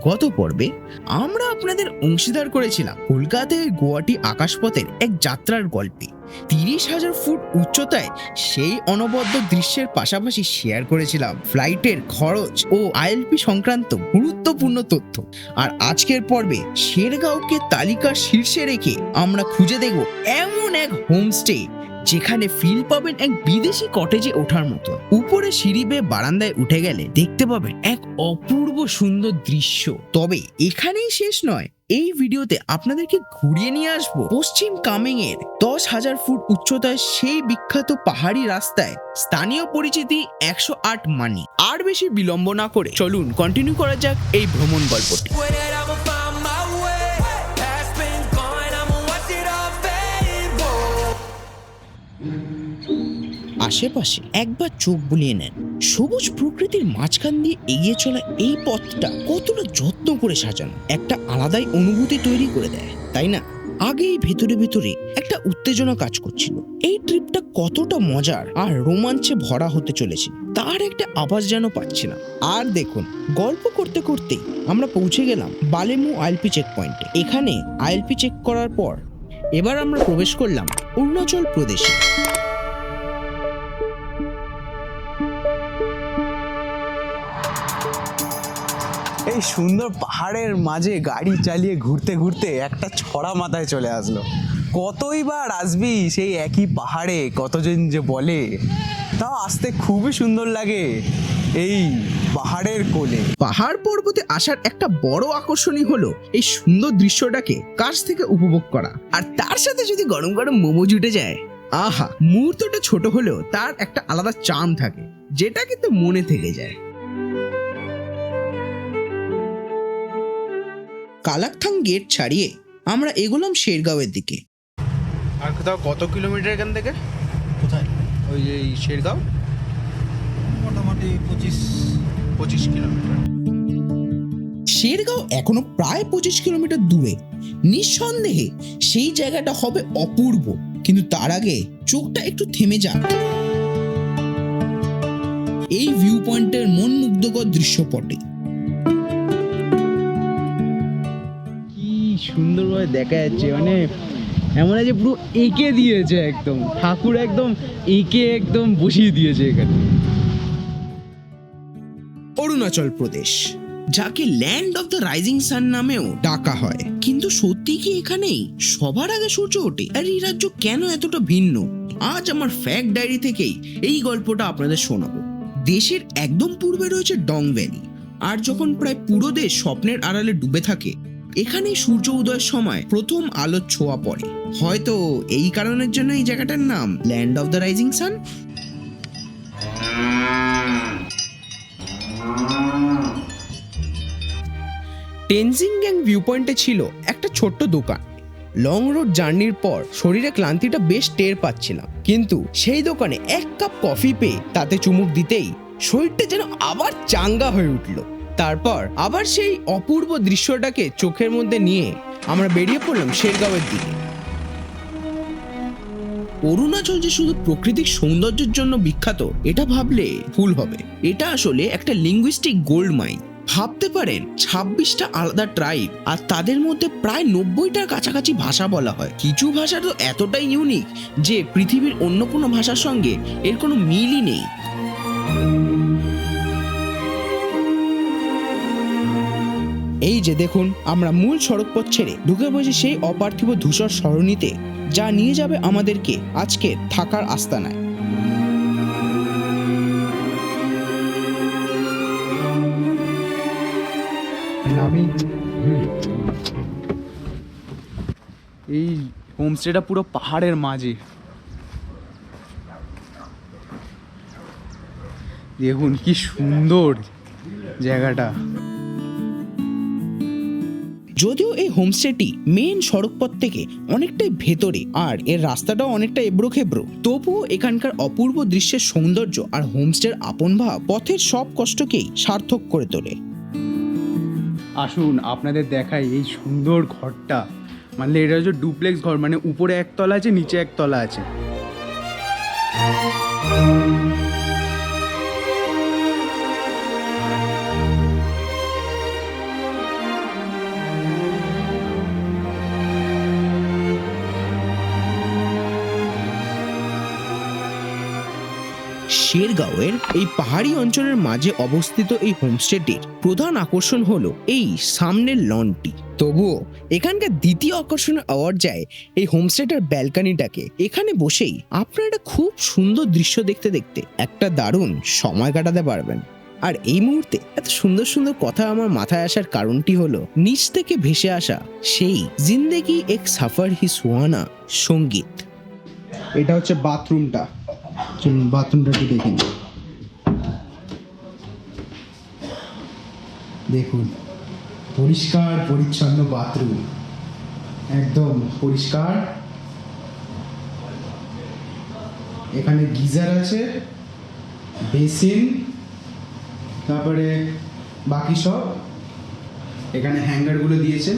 গত পর্বে আমরা আপনাদের অংশীদার করেছিলাম কলকাতায় গুয়াহাটি আকাশপথের এক যাত্রার গল্পে। 30,000 ফুট উচ্চতায় সেই অনবদ্য দৃশ্যের পাশাপাশি শেয়ার করেছিলাম ফ্লাইটের খরচ ও আইএলপি সংক্রান্ত গুরুত্বপূর্ণ তথ্য। আর আজকের পর্বে শেরগাঁওকে তালিকার শীর্ষে রেখে আমরা খুঁজে দেখব এমন এক হোমস্টে যেখানে ফিল পাবেন এক বিদেশি কটেজে ওঠার মতো। উপরে সিঁড়ি বেয়ে বারান্দায় উঠে গেলে দেখতে পাবেন এক অপূর্ব সুন্দর দৃশ্য। তবে এখানেই শেষ নয়, এই ভিডিওতে আপনাদেরকে ঘুরিয়ে নিয়ে আসবো পশ্চিম কামেং এর 10,000 ফুট উচ্চতায় সেই বিখ্যাত পাহাড়ি রাস্তায়, স্থানীয় পরিচিতি 108 মানি। আর বেশি বিলম্ব না করে চলুন কন্টিনিউ করা যাক এই ভ্রমণ গল্পটি। আশেপাশে একবার চোখ বুলিয়ে নেন, সবুজ প্রকৃতির মাঝখান দিয়ে এগিয়ে চলা এই পথটা কতটা যত্ন করে সাজানো, একটা আলাদাই অনুভূতি তৈরি করে দেয়, তাই না? আগেই ভেতরে ভেতরে একটা উত্তেজনা কাজ করছিল। এই ট্রিপটা কতটা মজার আর রোমাঞ্চে ভরা হতে চলেছে তার একটা আভাস যেন পাচ্ছিলাম। আর দেখুন, গল্প করতে করতে আমরা পৌঁছে গেলাম বালেমু আইএলপি চেক পয়েন্টে। এখানে আইএলপি চেক করার পর এবার আমরা প্রবেশ করলাম অরুণাচল প্রদেশে। এই সুন্দর পাহাড়ের মাঝে গাড়ি চালিয়ে ঘুরতে ঘুরতে একটা ছড়া মাথায় চলে আসলো। কতই বার আসবি সেই একই পাহাড়ে, কতজন যে বলে, তাও আসতে খুবই সুন্দর লাগে এই পাহাড়ের কোলে। পাহাড় পর্বতে আসার একটা বড় আকর্ষণই হলো এই সুন্দর দৃশ্যটাকে কাছ থেকে উপভোগ করা, আর তার সাথে যদি গরম গরম মোমো জুটে যায়, আহা! মুহূর্তটা ছোট হলেও তার একটা আলাদা চার্ম থাকে, যেটা কিন্তু মনে থেকে যায়। কালাকথাং গেট ছাড়িয়ে আমরা এগোলাম শেরগাঁওয়ের দিকে। আর কোথাও কত কিলোমিটার এখান থেকে? কোথায়? ওই যে শেরগাঁও মোটামুটি 25 কিলোমিটার। শেরগাঁও এখনো প্রায় 25 কিলোমিটার দূরে। নিঃসন্দেহে সেই জায়গাটা হবে অপূর্ব, কিন্তু তার আগে চোখটা একটু থেমে যাক এই ভিউ পয়েন্টের মন মুগ্ধকর দৃশ্যপটে। সুন্দরভাবে দেখা যাচ্ছে, মানে এমন আছে পুরো এঁকে দিয়েছে, একদম ঠাকুর একদম এঁকে একদম বসিয়ে দিয়েছে এখানে। অরুণাচল প্রদেশ, যাকে land of the rising sun নামেও ডাকা হয়, কিন্তু সত্যি কি এখানেই সবার আগে সূর্য ওঠে? আর এই রাজ্য কেন এতটা ভিন্ন? আজ আমার ফ্যাক্ট ডায়েরি থেকেই এই গল্পটা আপনাদের শোনাবো। দেশের একদম পূর্বে রয়েছে ডং ভ্যালি, আর যখন প্রায় পুরো দেশ স্বপ্নের আড়ালে ডুবে থাকে, এখানেই সূর্য উদয়ের সময় প্রথম আলোর ছোঁয়া পড়ে। হয়তো এই কারণের জন্য এই জায়গাটার নাম land of the rising sun. Tenzing gang view পয়েন্টে ছিল একটা ছোট্ট দোকান। লং রোড জার্নির পর শরীরে ক্লান্তিটা বেশ টের পাচ্ছিলাম, কিন্তু সেই দোকানে এক কাপ কফি পেয়ে তাতে চুমুক দিতেই শরীরটা যেন আবার চাঙ্গা হয়ে উঠল। তারপর আবার সেই অপূর্ব দৃশ্যটাকে চোখের মধ্যে নিয়ে আমরা বেরিয়ে পড়লাম শেরগাঁওয়ের দিকে। অরুণাচল যে শুধু প্রাকৃতিক সৌন্দর্যের জন্য বিখ্যাত এটা ভাবলে ভুল হবে। এটা আসলে একটা লিঙ্গুইস্টিক গোল্ড মাইন। ভাবতে পারেন 26টা আলাদা ট্রাইব, আর তাদের মধ্যে প্রায় 90টার কাছাকাছি ভাষা বলা হয়। কিছু ভাষা তো এতটাই ইউনিক যে পৃথিবীর অন্য কোনো ভাষার সঙ্গে এর কোনো মিলই নেই। এই যে দেখুন, আমরা মূল সড়কপথ ছেড়ে ঢুকে পড়েছি সেই অপার্থিব ধূসর সরণিতে, যা নিয়ে যাবে আমাদেরকে আজকে থাকার আস্তানায়। এই হোমস্টেটা পুরো পাহাড়ের মাঝে। দেখুন কি সুন্দর জায়গাটা। যদিও এই হোমস্টেটি মেন সড়কপথ থেকে অনেকটাই ভেতরে আর এর রাস্তাটাও অনেকটা এবড়ো খেবড়ো, তবুও এখানকার অপূর্ব দৃশ্যের সৌন্দর্য আর হোমস্টের আপন ভাব পথের সব কষ্টকেই সার্থক করে তোলে। আসুন আপনাদের দেখাই এই সুন্দর ঘরটা। মানে এটা হচ্ছে ডুপ্লেক্স ঘর, মানে উপরে একতলা আছে, নিচে একতলা আছে। শেরগাঁওয়ের এই পাহাড়ি অঞ্চলের মাঝে অবস্থিত এই হোমস্টেটির প্রধান আকর্ষণ হলো এই সামনের লনটি। তবুও এখানকার দ্বিতীয় আকর্ষণের অ্যাওয়ার্ড যায় এই হোমস্টেটার ব্যালকনিটাকে। এখানে বসেই আপনারা একটা খুব সুন্দর দৃশ্য দেখতে দেখতে একটা দারুণ সময় কাটাতে পারবেন। আর এই মুহূর্তে এত সুন্দর সুন্দর কথা আমার মাথায় আসার কারণটি হলো নিচ থেকে ভেসে আসা সেই জিন্দেগি এক সফর হি সুহানা সঙ্গীত। এটা হচ্ছে বাথরুমটা, চলুন বাথরুমটা একটু দেখে নিই। দেখুন পরিষ্কার পরিচ্ছন্ন বাথরুম, একদম পরিষ্কার। এখানে গিজার আছে, বেসিন, তারপরে বাকি সব এখানে হ্যাঙ্গারগুলো দিয়েছে।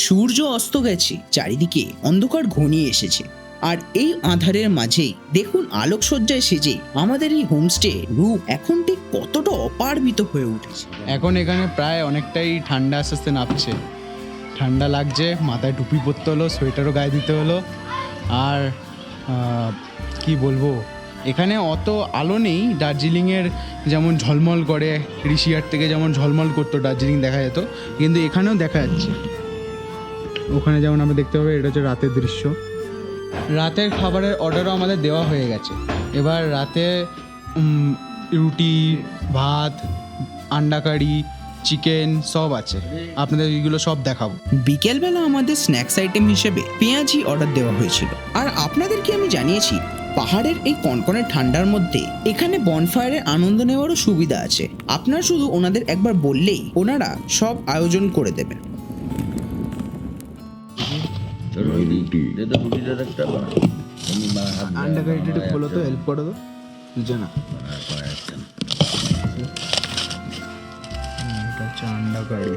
সূর্য অস্ত গেছে, চারিদিকে অন্ধকার ঘনিয়ে এসেছে, আর এই আঁধারের মাঝেই দেখুন আলোকসজ্জায় সেজে আমাদের এই হোমস্টে রূপ এখন ঠিক কতটা অপারমিত হয়ে উঠেছে। এখন এখানে প্রায় অনেকটাই ঠান্ডা আস্তে আস্তে নামছে, ঠান্ডা লাগছে, মাথায় টুপি পরতে হলো, সোয়েটারও গায়ে দিতে হলো। আর কি বলবো, এখানে অত আলো নেই দার্জিলিংয়ের যেমন ঝলমল করে, ঋষিয়ার থেকে যেমন ঝলমল করতো দার্জিলিং দেখা যেত, কিন্তু এখানেও দেখা যাচ্ছে। ওখানে যেমন আমরা দেখতে পাবো, এটা হচ্ছে রাতের দৃশ্য। রাতের খাবারের অর্ডারও আমাদের দেওয়া হয়ে গেছে। এবার রাতে রুটি, ভাত, আন্ডা কারি, চিকেন সব আছে, আপনাদের এইগুলো সব দেখাবো। বিকেলবেলা আমাদের স্ন্যাক্স আইটেম হিসেবে পেঁয়াজি অর্ডার দেওয়া হয়েছিল। আর আপনাদেরকে আমি জানিয়েছি পাহাড়ের এই কনকনে ঠান্ডার মধ্যে এখানে বনফায়ারের আনন্দ নেওয়ারও সুবিধা আছে। আপনারা শুধু ওনাদের একবার বললেই ওনারা সব আয়োজন করে দেবেন। আন্ডা কারিটা একটু খোলো তো, হেল্প করো তো, বুঝছো না? এটা হচ্ছে আন্ডা কারি।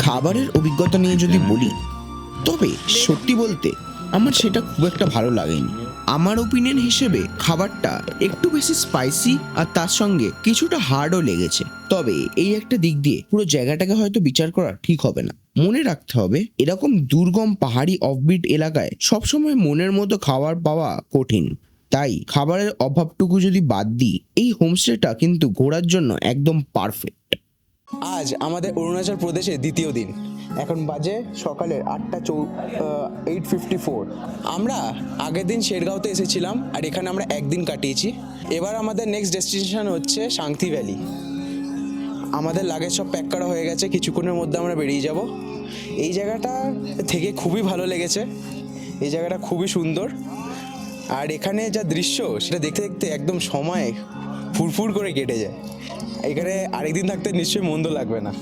খাবারের অভিজ্ঞতা নিয়ে যদি বলি, তবে সত্যি বলতে আমার সেটা খুব একটা ভালো লাগেনি। আমার ওপিনিয়ন হিসেবে খাবারটা একটু বেশি স্পাইসি আর তার সঙ্গে কিছুটা হার্ডও লেগেছে। তবে এই একটা দিক দিয়ে পুরো জায়গাটাকে হয়তো বিচার করা ঠিক হবে না। মনে রাখতে হবে এরকম দুর্গম পাহাড়ি অফবিট এলাকায় সবসময় মনের মতো খাবার পাওয়া কঠিন। তাই খাবারের অভাবটুকু যদি বাদ দিই, এই হোমস্টেটা কিন্তু ঘোরার জন্য একদম পারফেক্ট। আজ আমাদের অরুণাচল প্রদেশে দ্বিতীয় দিন। এখন বাজে সকালের 8:54। আমরা আগের দিন শেরগাঁওতে এসেছিলাম, আর এখানে আমরা একদিন কাটিয়েছি। এবার আমাদের নেক্সট ডেস্টিনেশন হচ্ছে শাংতি ভ্যালি। আমাদের লাগেজ সব প্যাক করা হয়ে গেছে, কিছুক্ষণের মধ্যে আমরা বেরিয়ে যাব। এই জায়গাটা থেকে খুবই ভালো লেগেছে, এই জায়গাটা খুবই সুন্দর। আর এখানে যা দৃশ্য সেটা দেখতে দেখতে একদম সময় ফুরফুর করে কেটে যায়। এখানে আরেকদিন থাকতে নিশ্চয়ই মন্দ লাগবে না।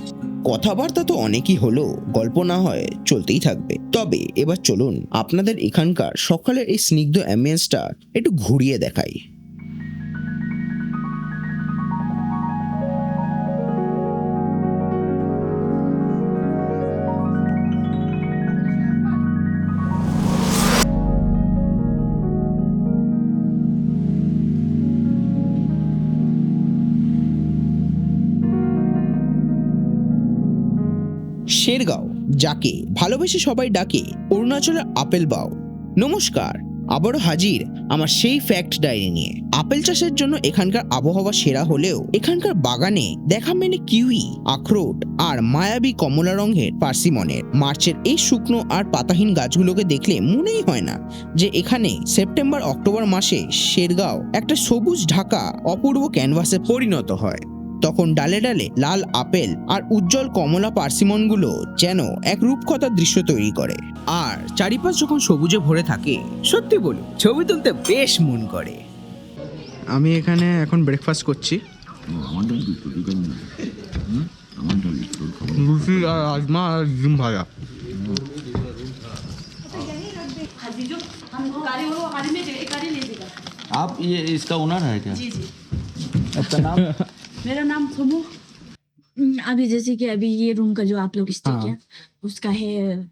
কথাবার্তা তো অনেকই হলো, গল্প না হয় চলতেই থাকবে। তবে এবার চলুন আপনাদের এখানকার সকালের এই স্নিগ্ধ অ্যাম্বিয়েন্সটা একটু ঘুরিয়ে দেখাই। শেরগাঁও, যাকে ভালোবেসে সবাই ডাকে অরুণাচলের আপেল বাও। নমস্কার, আবারও হাজির আমার সেই ফ্যাক্ট ডায়েরি নিয়ে। আপেল চাষের জন্য এখানকার আবহাওয়া সেরা হলেও এখানকার বাগানে দেখা মেলে কিউই, আখরোট আর মায়াবী কমলা রঙের পার্সিমনের। মার্চের এই শুকনো আর পাতাহীন গাছগুলোকে দেখলে মনেই হয় না যে এখানে সেপ্টেম্বর অক্টোবর মাসে শেরগাঁও একটা সবুজ ঢাকা অপূর্ব ক্যানভাসে পরিণত হয়। তখন ডালে ডালে লাল আপেল আর উজ্জ্বল কমলা পার্সিমনগুলো যেন এক রূপকথার দৃশ্য তৈরি করে। আর চারিপাশ যখন সবুজে ভরে থাকে, সত্যি বলুন ছবি তুলতে বেশ মন করে। আমি এখানে এখন ব্রেকফাস্ট করছি, লুচি আর রাজমা আর ডিম ভাজা। आप ये इसका ओनर है क्या? जी जी। आपका नाम? मेरा नाम सोमू। अभी जैसे कि अभी ये रूम का जो आप लोग स्टे हाँ। किया उसका है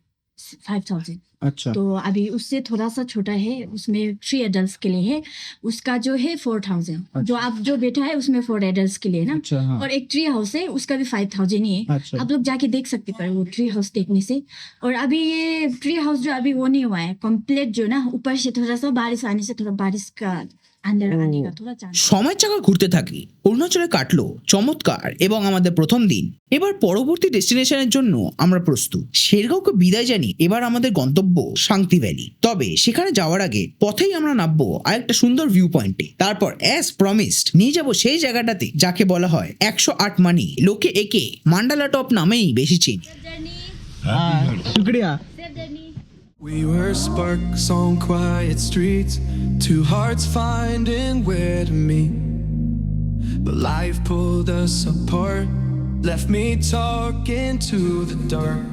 5000। अच्छा तो अभी उससे थोड़ा सा छोटा है, उसमें 3 एडल्ट्स के लिए है। उसका जो है 4000, जो आप जो बैठा है उसमें 4 एडल्ट्स के लिए ना। अच्छा हाँ और एक ट्री हाउस है, उसका भी 5000 ही है। अच्छा आप लोग जाके देख सकते पर वो ट्री हाउस देखने से। और अभी ये ट्री हाउस जो अभी वो नहीं हुआ है कंप्लीट, जो ना ऊपर से थोड़ा सा बारिश आने से थोड़ा बारिश का अंदर आने का थोड़ा चांस। সময় চাকা ঘুরতে থাকি। অরুণাচলে কাটলো চমৎকার এবং আমাদের প্রথম দিন। এবার পরবর্তী ডেস্টিনেশনের জন্য আমরা প্রস্তুত। শেরগাঁওকে বিদায় জানিয়ে এবার আমাদের গন্তব্য শান্তি ভ্যালি। তবে সেখানে যাওয়ার আগে পথেই আমরা নামবো আরেকটা সুন্দর ভিউ পয়েন্টে। তারপর অ্যাজ প্রমিসড নিয়ে যাব সেই জায়গাটাতে যাকে বলা হয় 108 মানি, লোকে একে মান্ডালা টপ নামেই বেশি চেনে। শুক্রিয়া। We were sparks on quiet streets, two hearts finding where to meet. But life pulled us apart, left me talking to the dark.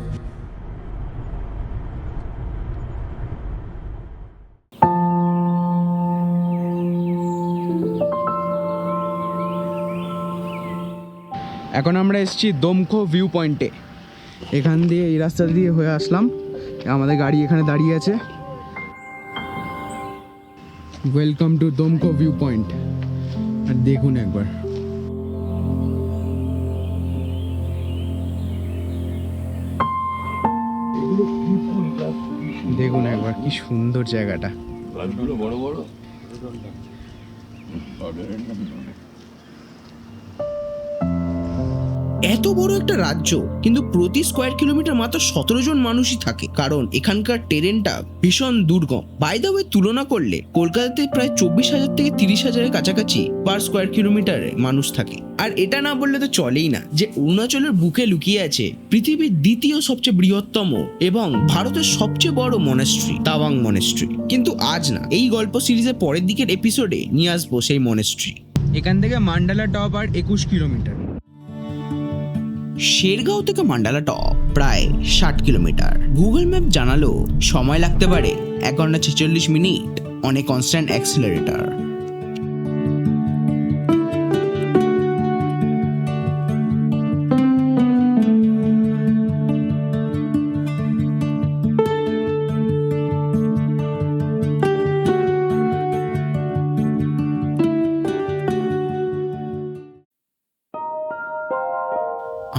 এখন আমরা এসেছি দমকো ভিউ পয়েন্টে। এখান দিয়ে এই রাস্তা দিয়ে হয়ে আসলাম, আমাদের গাড়ি এখানে দাঁড়িয়ে আছে। ওয়েলকাম টু দমকো ভিউ পয়েন্ট। আর দেখুন একবার, দেখুন একবার কি সুন্দর জায়গাটা। এত বড় একটা রাজ্য, কিন্তু প্রতি স্কোয়ার কিলোমিটার মাত্র 17 জন মানুষই থাকে, কারণ এখানকার টেরেনটা ভীষণ দুর্গম। বাই দ্য ওয়ে, তুলনা করলে কলকাতাতে প্রায় 24,000 থেকে 30,000-এর কাছাকাছি পার স্কোয়ার কিলোমিটারে মানুষ থাকে। আর এটা না বললে তো চলেই না যে অরুণাচলের বুকে লুকিয়ে আছে পৃথিবীর দ্বিতীয় সবচেয়ে বৃহত্তম এবং ভারতের সবচেয়ে বড় মনেস্ট্রি, তাওয়াং মনেস্ট্রি। কিন্তু আজ না, এই গল্প সিরিজের পরের দিকের এপিসোডে নিয়ে আসবো সেই মনেস্ট্রি। এখান থেকে মান্ডালা টপ আর 21 কিলোমিটার। শেরগাঁও থেকে মান্ডালা টপ প্রায় 60 কিলোমিটার। গুগল ম্যাপ জানালো সময় লাগতে পারে 1 ঘন্টা 46 minute on a constant accelerator.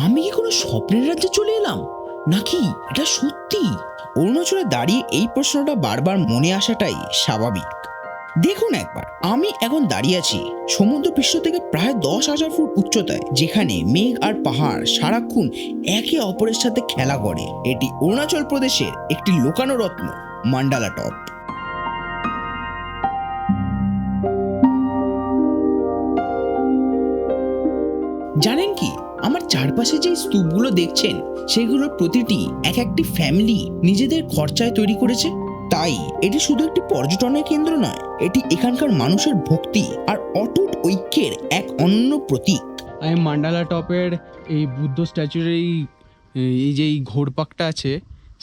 আমি কি কোনো স্বপ্নের রাজ্যে চলে এলাম, নাকি এটা সত্যি? অরুণাচলে দাঁড়িয়ে এই প্রশ্নটা বারবার মনে আসাটাই স্বাভাবিক। দেখুন একবার, আমি এখন দাঁড়িয়ে আছি সমুদ্র পৃষ্ঠ থেকে প্রায় 10,000 ফুট উচ্চতায়, যেখানে মেঘ আর পাহাড় সারাক্ষণ একে অপরের সাথে খেলা করে। এটি অরুণাচল প্রদেশের একটি লুকানো রত্ন, মান্ডালা টপ। জানেন কি, আমার চারপাশে যে স্তূপগুলো দেখছেন সেগুলোর প্রতিটি এক একটি ফ্যামিলি নিজেদের খরচায় তৈরি করেছে। তাই এটি শুধু একটি পর্যটনের কেন্দ্র নয়, এটি এখানকার মানুষের ভক্তি আর অটুট ঐক্যের এক অনন্য প্রতীক। আমি মান্ডালা টপের এই বুদ্ধ স্ট্যাচুর এই যে এই ঘোরপাকটা আছে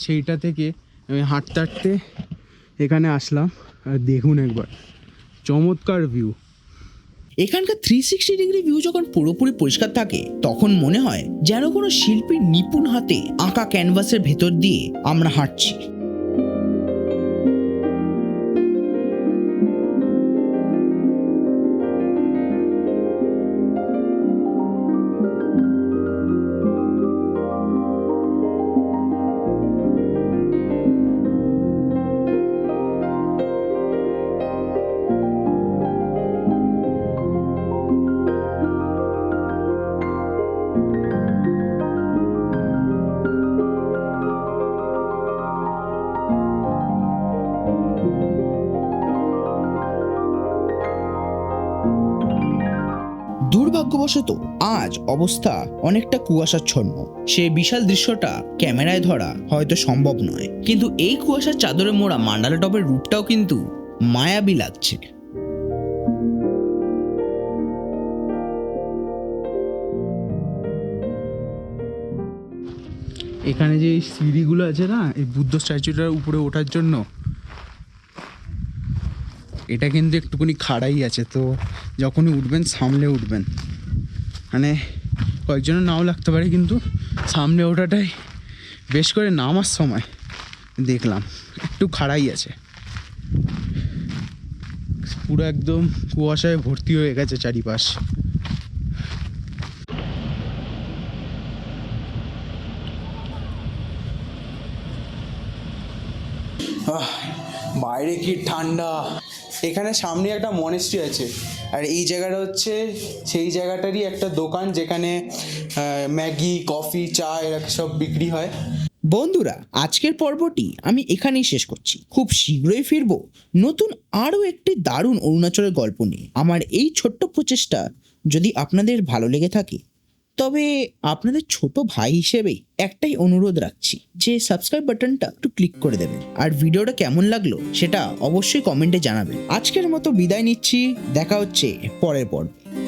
সেইটা থেকে আমি হাঁটতে হাঁটতে এখানে আসলাম। আর দেখুন একবার চমৎকার ভিউ। এখানকার 360 ডিগ্রি ভিউ যখন পুরোপুরি পরিষ্কার থাকে তখন মনে হয় যেন কোনো শিল্পীর নিপুণ হাতে আঁকা ক্যানভাসের ভেতর দিয়ে আমরা হাঁটছি। দুর্ভাগ্যবশত আজ অবস্থা অনেকটা কুয়াশাচ্ছন্ন। সেই বিশাল দৃশ্যটা ক্যামেরায় ধরা হয়তো সম্ভব নয়, কিন্তু এই কুয়াশার চাদরে মোড়া মান্ডালা টপের রূপটাও কিন্তু মায়াবী লাগছে। এখানে যে এই সিঁড়িগুলো আছে না, এই বুদ্ধ স্ট্যাচুটার উপরে ওঠার জন্য, এটা কিন্তু একটুখানি খাড়াই আছে, তো যখনই উঠবেন সামলে উঠবেন। মানে কয়েকজনের নাও লাগতে পারে, কিন্তু সামনে ওঠাটাই বেশ করে নামার সময় দেখলাম একটু খাড়াই আছে, পুরো একদম কুয়াশায় ভর্তি হয়ে গেছে চারিপাশ। বাইরে কি ঠান্ডা। এখানে সামনে একটা মনেস্ট্রি আছে, আর এই জায়গাটা হচ্ছে সেই জায়গাটারই একটা দোকান যেখানে ম্যাগি, কফি, চা এরা সব বিক্রি হয়। বন্ধুরা, আজকের পর্বটি আমি এখানেই শেষ করছি। খুব শীঘ্রই ফিরবো নতুন আরও একটি দারুণ অরুণাচলের গল্প নিয়ে। আমার এই ছোট্ট প্রচেষ্টা যদি আপনাদের ভালো লেগে থাকে, তবে আপনাদের ছোট ভাই হিসেবেই একটাই অনুরোধ রাখছি যে সাবস্ক্রাইব বাটনটা একটু ক্লিক করে দেবেন, আর ভিডিওটা কেমন লাগলো সেটা অবশ্যই কমেন্টে জানাবেন। আজকের মতো বিদায় নিচ্ছি, দেখা হচ্ছে পরের পর্বে।